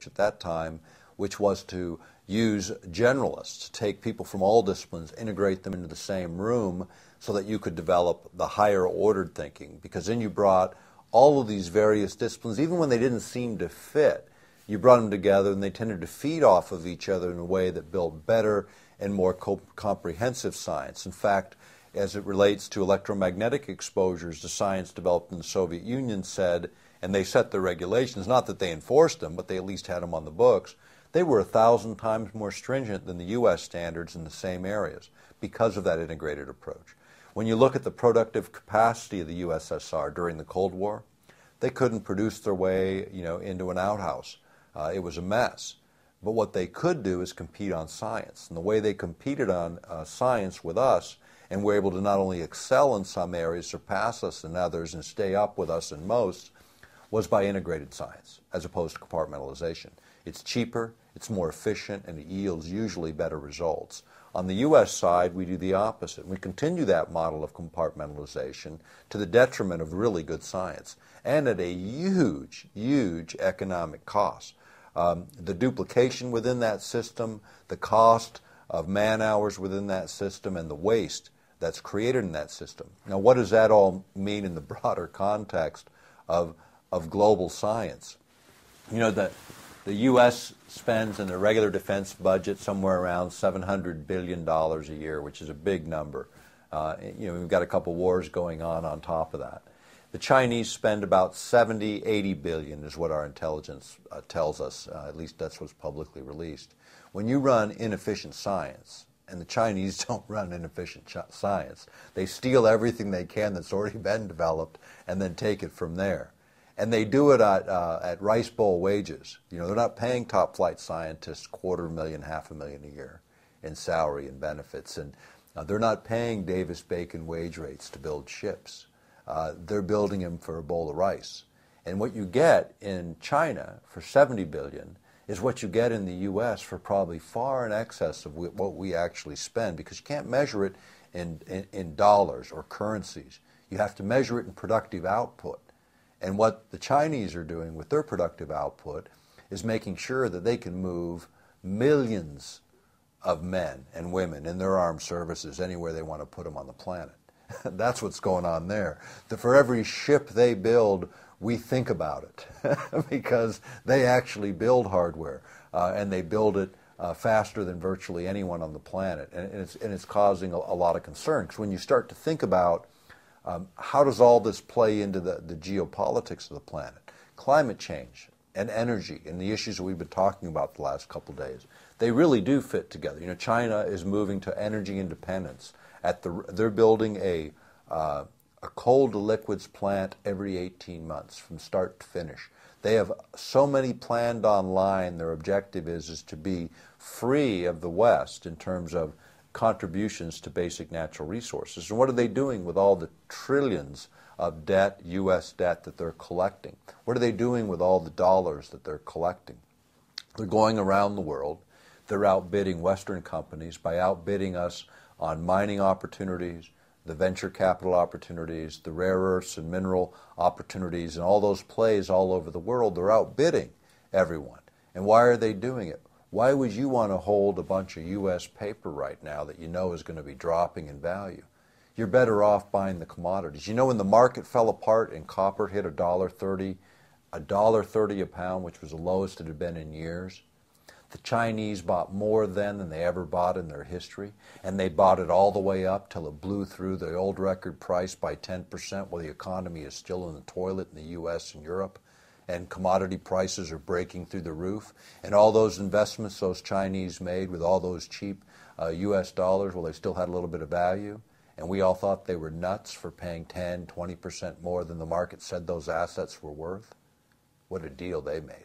at that time, which was to use generalists, take people from all disciplines, integrate them into the same room so that you could develop the higher ordered thinking. Because then you brought all of these various disciplines, even when they didn't seem to fit, you brought them together and they tended to feed off of each other in a way that built better and more comprehensive science. In fact, as it relates to electromagnetic exposures, the science developed in the Soviet Union said, and they set the regulations, not that they enforced them, but they at least had them on the books, they were 1,000 times more stringent than the U.S. standards in the same areas because of that integrated approach. When you look at the productive capacity of the USSR during the Cold War, they couldn't produce their way, into an outhouse. It was a mess. But what they could do is compete on science. And the way they competed on science with us, and were able to not only excel in some areas, surpass us in others, and stay up with us in most, was by integrated science, as opposed to compartmentalization. It's cheaper, it's more efficient, and it yields usually better results. On the U.S. side, we do the opposite. We continue that model of compartmentalization to the detriment of really good science, and at a huge, huge economic cost. The duplication within that system, the cost of man-hours within that system, and the waste that's created in that system. Now, what does that all mean in the broader context of global science? The U.S. spends in the regular defense budget somewhere around $700 billion a year, which is a big number. We've got a couple wars going on top of that. The Chinese spend about 70, 80 billion is what our intelligence tells us. At least that's what's publicly released. When you run inefficient science, and the Chinese don't run inefficient science, they steal everything they can that's already been developed and then take it from there. And they do it at rice bowl wages. They're not paying top flight scientists $250,000, $500,000 a year in salary and benefits. And they're not paying Davis-Bacon wage rates to build ships. They're building them for a bowl of rice. And what you get in China for 70 billion is what you get in the U.S. for probably far in excess of what we actually spend, because you can't measure it in dollars or currencies. You have to measure it in productive output. And what the Chinese are doing with their productive output is making sure that they can move millions of men and women in their armed services anywhere they want to put them on the planet. That's what's going on there. For every ship they build, we think about it because they actually build hardware and they build it faster than virtually anyone on the planet. And it's causing a lot of concern, because when you start to think about how does all this play into the geopolitics of the planet, climate change and energy and the issues that we've been talking about the last couple of days, they really do fit together. China is moving to energy independence. They're building a coal to liquids plant every 18 months from start to finish. They have so many planned online. Their objective is to be free of the West in terms of contributions to basic natural resources. And what are they doing with all the trillions of debt, U.S. debt, that they're collecting? What are they doing with all the dollars that they're collecting? They're going around the world. They're outbidding Western companies by outbidding us on mining opportunities, the venture capital opportunities, the rare earths and mineral opportunities, and all those plays all over the world. They're outbidding everyone. And why are they doing it? Why would you want to hold a bunch of U.S. paper right now that you know is going to be dropping in value? You're better off buying the commodities. When the market fell apart and copper hit $1.30 a pound, which was the lowest it had been in years, the Chinese bought more then than they ever bought in their history, and they bought it all the way up till it blew through the old record price by 10%, while the economy is still in the toilet in the U.S. and Europe, and commodity prices are breaking through the roof. And all those investments those Chinese made with all those cheap U.S. dollars, well, they still had a little bit of value, and we all thought they were nuts for paying 10, 20% more than the market said those assets were worth. What a deal they made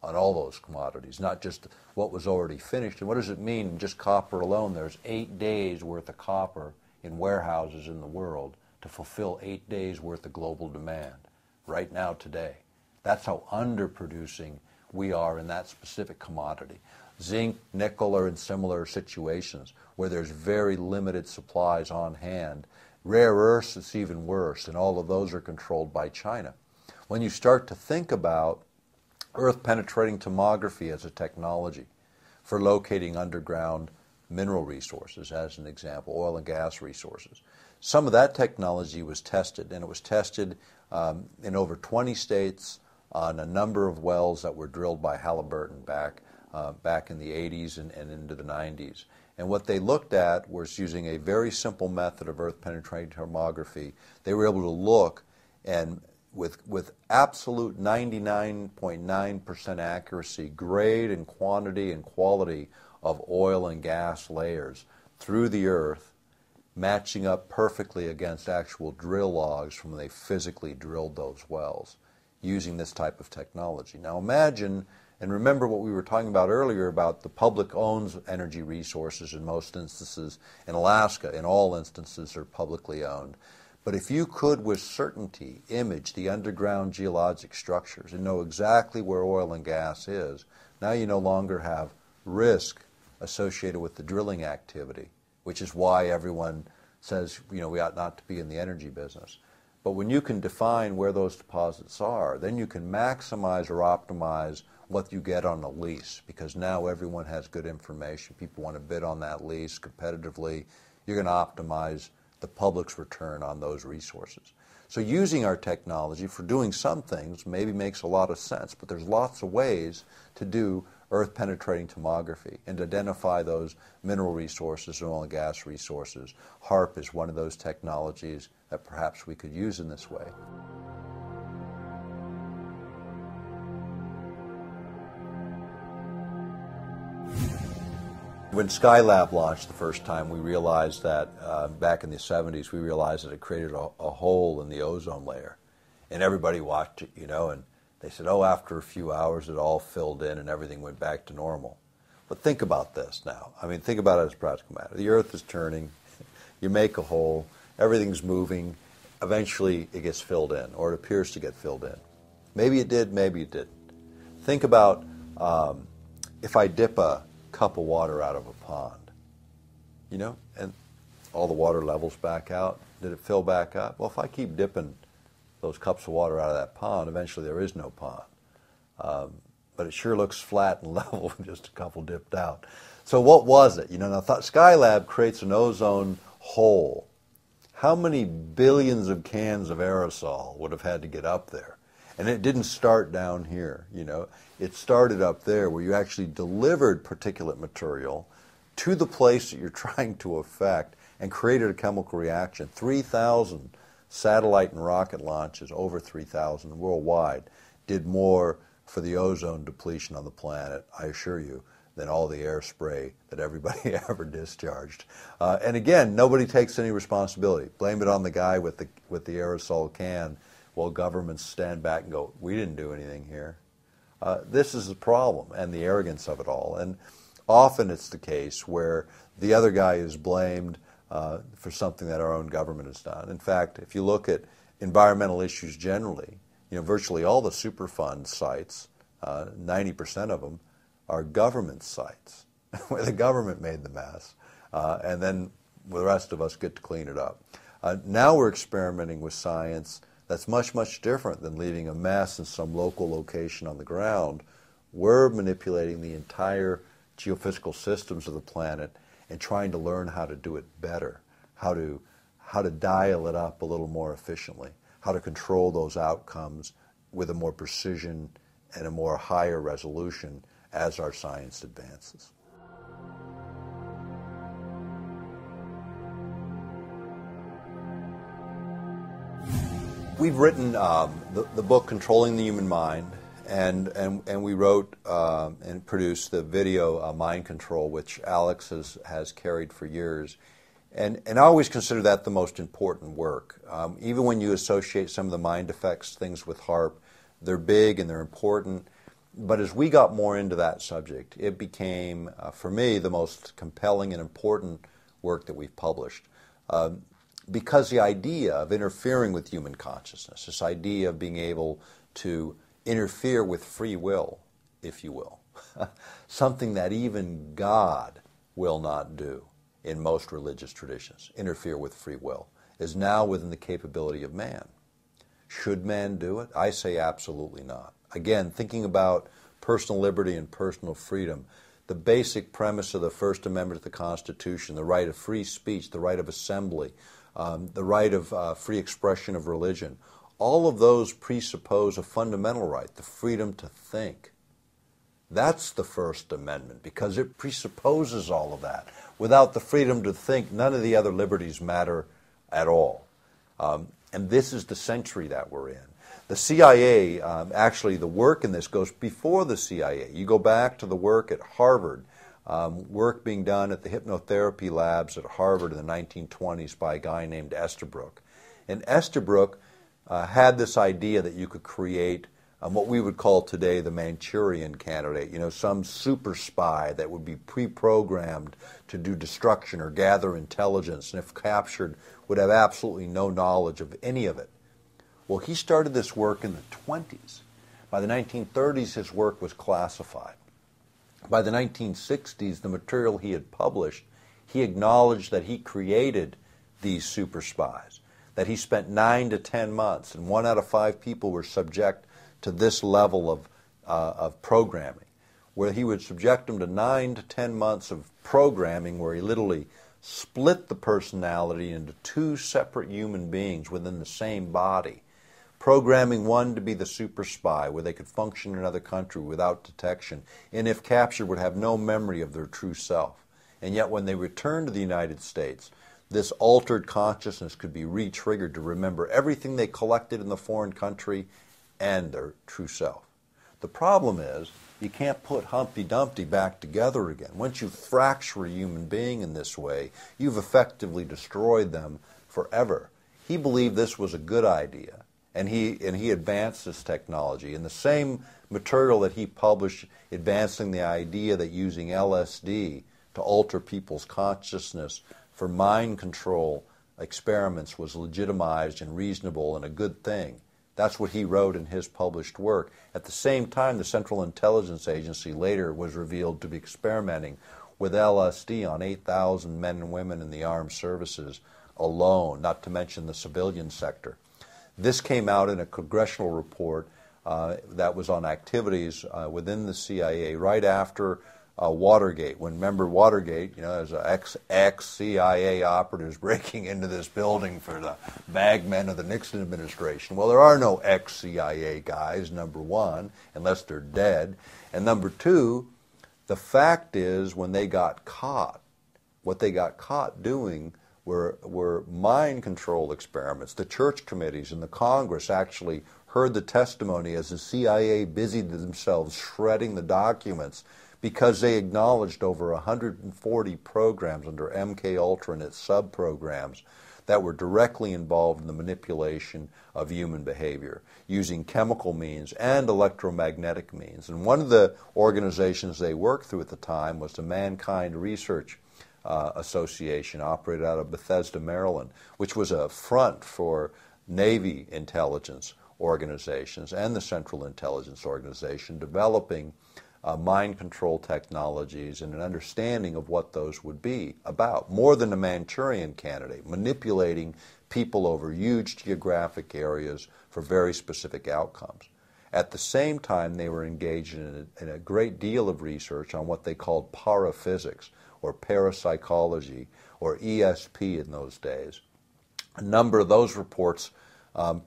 on all those commodities, not just what was already finished. And what does it mean? Just copper alone, there's 8 days worth of copper in warehouses in the world to fulfill 8 days worth of global demand right now today. That's how underproducing we are in that specific commodity. Zinc, nickel are in similar situations where there's very limited supplies on hand. Rare earths, it's even worse, and all of those are controlled by China. When you start to think about earth-penetrating tomography as a technology for locating underground mineral resources, as an example, oil and gas resources. Some of that technology was tested, and it was tested in over 20 states on a number of wells that were drilled by Halliburton back in the 80s and into the 90s. And what they looked at was using a very simple method of earth-penetrating tomography. They were able to look and with absolute 99.9% accuracy, grade and quantity and quality of oil and gas layers through the earth, matching up perfectly against actual drill logs from when they physically drilled those wells using this type of technology. Now imagine, and remember what we were talking about earlier about the public owns energy resources in most instances. In Alaska, in all instances, are publicly owned. But if you could with certainty image the underground geologic structures and know exactly where oil and gas is, now you no longer have risk associated with the drilling activity, which is why everyone says, we ought not to be in the energy business. But when you can define where those deposits are, then you can maximize or optimize what you get on a lease, because now everyone has good information. People want to bid on that lease competitively. You're going to optimize the public's return on those resources. So using our technology for doing some things maybe makes a lot of sense, but there's lots of ways to do earth-penetrating tomography and to identify those mineral resources and oil and gas resources. Haarp is one of those technologies that perhaps we could use in this way. When Skylab launched the first time, we realized that, back in the 70s, we realized that it created a hole in the ozone layer. And everybody watched it, and they said, after a few hours it all filled in and everything went back to normal. But think about this now. Think about it as a practical matter. The earth is turning, you make a hole, everything's moving, eventually it gets filled in, or it appears to get filled in. Maybe it did, maybe it didn't. Think about if I dip a cup of water out of a pond, and all the water levels back out. Did it fill back up? Well, if I keep dipping those cups of water out of that pond, eventually there is no pond. But it sure looks flat and level with just a couple dipped out. So what was it? Now Skylab creates an ozone hole. How many billions of cans of aerosol would have had to get up there? And it didn't start down here, It started up there where you actually delivered particulate material to the place that you're trying to affect and created a chemical reaction. 3,000 satellite and rocket launches, over 3,000 worldwide, did more for the ozone depletion on the planet, I assure you, than all the air spray that everybody ever discharged. And again, nobody takes any responsibility. Blame it on the guy with the aerosol can, while governments stand back and go, we didn't do anything here. This is the problem and the arrogance of it all. And often it's the case where the other guy is blamed for something that our own government has done. In fact, if you look at environmental issues generally, virtually all the Superfund sites, 90% of them, are government sites where the government made the mess, and then the rest of us get to clean it up. Now we're experimenting with science that's much, much different than leaving a mess in some local location on the ground. We're manipulating the entire geophysical systems of the planet and trying to learn how to do it better, how to dial it up a little more efficiently, how to control those outcomes with a more precision and a more higher resolution as our science advances. We've written the book Controlling the Human Mind, and we wrote and produced the video Mind Control, which Alex has carried for years. And I always consider that the most important work. Even when you associate some of the mind effects things with Haarp, they're big and they're important. But as we got more into that subject, it became, for me, the most compelling and important work that we've published. Because the idea of interfering with human consciousness, this idea of being able to interfere with free will, if you will, something that even God will not do in most religious traditions, interfere with free will, is now within the capability of man. Should man do it? I say absolutely not. Again, thinking about personal liberty and personal freedom, the basic premise of the First Amendment to the Constitution, the right of free speech, the right of assembly, the right of free expression of religion, all of those presuppose a fundamental right, the freedom to think. That's the First Amendment, because it presupposes all of that. Without the freedom to think, none of the other liberties matter at all. And this is the century that we're in. The CIA, actually the work in this goes before the CIA. You go back to the work at Harvard, work being done at the hypnotherapy labs at Harvard in the 1920s by a guy named Estabrook. And Estabrook had this idea that you could create what we would call today the Manchurian candidate, some super spy that would be pre-programmed to do destruction or gather intelligence, and if captured would have absolutely no knowledge of any of it. Well, he started this work in the 20s. By the 1930s, his work was classified. By the 1960s, the material he had published, he acknowledged that he created these super spies, that he spent 9 to 10 months, and 1 out of 5 people were subject to this level of programming, where he would subject them to 9 to 10 months of programming where he literally split the personality into 2 separate human beings within the same body, programming one to be the super spy where they could function in another country without detection, and if captured would have no memory of their true self. And yet when they returned to the United States, this altered consciousness could be re-triggered to remember everything they collected in the foreign country and their true self. The problem is you can't put Humpty Dumpty back together again. Once you fracture a human being in this way, you've effectively destroyed them forever. He believed this was a good idea, and he advanced this technology. And the same material that he published advancing the idea that using LSD to alter people's consciousness for mind control experiments was legitimized and reasonable and a good thing. That's what he wrote in his published work. At the same time, the Central Intelligence Agency later was revealed to be experimenting with LSD on 8,000 men and women in the armed services alone, not to mention the civilian sector. This came out in a congressional report that was on activities within the CIA right after Watergate. When, remember Watergate, there's ex-CIA operatives breaking into this building for the bagmen of the Nixon administration. Well, there are no ex-CIA guys, number one, unless they're dead. And number two, the fact is when they got caught, what they got caught doing were mind control experiments. The church committees and the Congress actually heard the testimony as the CIA busied themselves shredding the documents because they acknowledged over 140 programs under MK Ultra and its sub-programs that were directly involved in the manipulation of human behavior using chemical means and electromagnetic means. And one of the organizations they worked through at the time was the Mankind Research Association, operated out of Bethesda, Maryland, which was a front for Navy intelligence organizations and the Central Intelligence Organization developing mind control technologies and an understanding of what those would be about. More than a Manchurian candidate, manipulating people over huge geographic areas for very specific outcomes. At the same time, they were engaged in a great deal of research on what they called paraphysics, or parapsychology, or ESP in those days. A number of those reports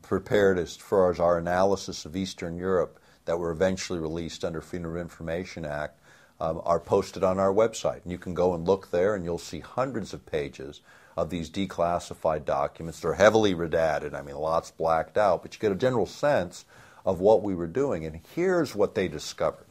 prepared as far as our analysis of Eastern Europe that were eventually released under Freedom of Information Act are posted on our website. And you can go and look there and you'll see hundreds of pages of these declassified documents. They're heavily redacted, lots blacked out, but you get a general sense of what we were doing. And here's what they discovered.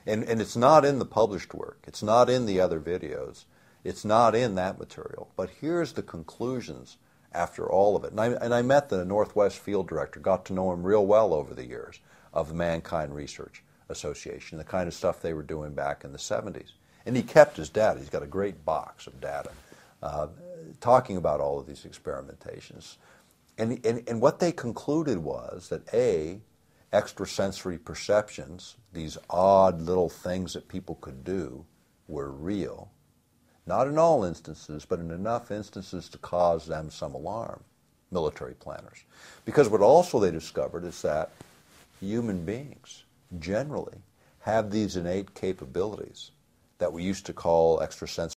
And it's not in the published work. It's not in the other videos. It's not in that material. But here's the conclusions after all of it. And I met the Northwest Field Director, got to know him real well over the years, of the Mankind Research Association, the kind of stuff they were doing back in the 70s. And he kept his data. He's got a great box of data talking about all of these experimentations. And what they concluded was that, A, extrasensory perceptions, these odd little things that people could do, were real. Not in all instances, but in enough instances to cause them some alarm, military planners. Because what also they discovered is that human beings generally have these innate capabilities that we used to call extrasensory